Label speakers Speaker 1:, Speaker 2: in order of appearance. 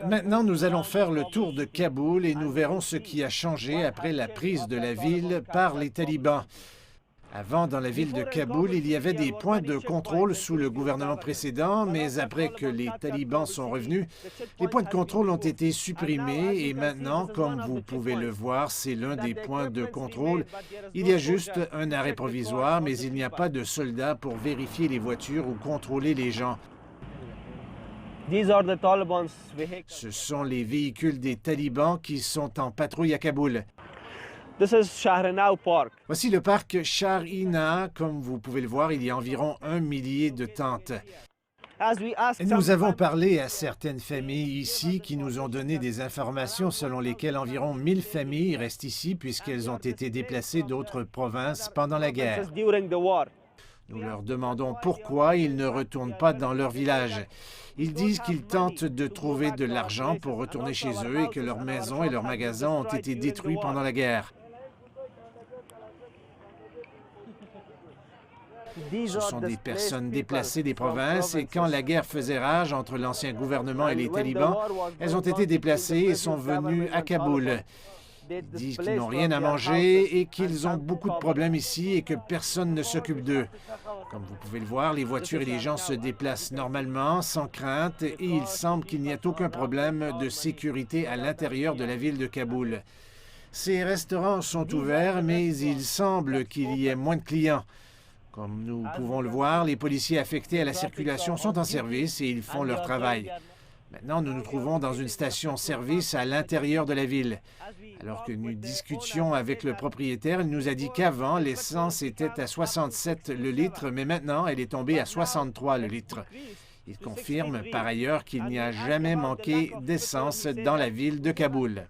Speaker 1: Maintenant, nous allons faire le tour de Kaboul et nous verrons ce qui a changé après la prise de la ville par les talibans. Avant, dans la ville de Kaboul, il y avait des points de contrôle sous le gouvernement précédent, mais après que les talibans sont revenus, les points de contrôle ont été supprimés et maintenant, comme vous pouvez le voir, c'est l'un des points de contrôle. Il y a juste un arrêt provisoire, mais il n'y a pas de soldats pour vérifier les voitures ou contrôler les gens. Ce sont les véhicules des talibans qui sont en patrouille à Kaboul. Voici le parc Shar-e-Nah. Comme vous pouvez le voir, il y a environ 1 millier de tentes. Nous avons parlé à certaines familles ici qui nous ont donné des informations selon lesquelles environ 1000 familles restent ici puisqu'elles ont été déplacées d'autres provinces pendant la guerre. Nous leur demandons pourquoi ils ne retournent pas dans leur village. Ils disent qu'ils tentent de trouver de l'argent pour retourner chez eux et que leurs maisons et leurs magasins ont été détruits pendant la guerre. Ce sont des personnes déplacées des provinces et quand la guerre faisait rage entre l'ancien gouvernement et les talibans, elles ont été déplacées et sont venues à Kaboul. Ils disent qu'ils n'ont rien à manger et qu'ils ont beaucoup de problèmes ici et que personne ne s'occupe d'eux. Comme vous pouvez le voir, les voitures et les gens se déplacent normalement, sans crainte, et il semble qu'il n'y ait aucun problème de sécurité à l'intérieur de la ville de Kaboul. Ces restaurants sont ouverts, mais il semble qu'il y ait moins de clients. Comme nous pouvons le voir, les policiers affectés à la circulation sont en service et ils font leur travail. Maintenant, nous nous trouvons dans une station-service à l'intérieur de la ville. Alors que nous discutions avec le propriétaire, il nous a dit qu'avant, l'essence était à 67 le litre, mais maintenant, elle est tombée à 63 le litre. Il confirme par ailleurs qu'il n'y a jamais manqué d'essence dans la ville de Kaboul.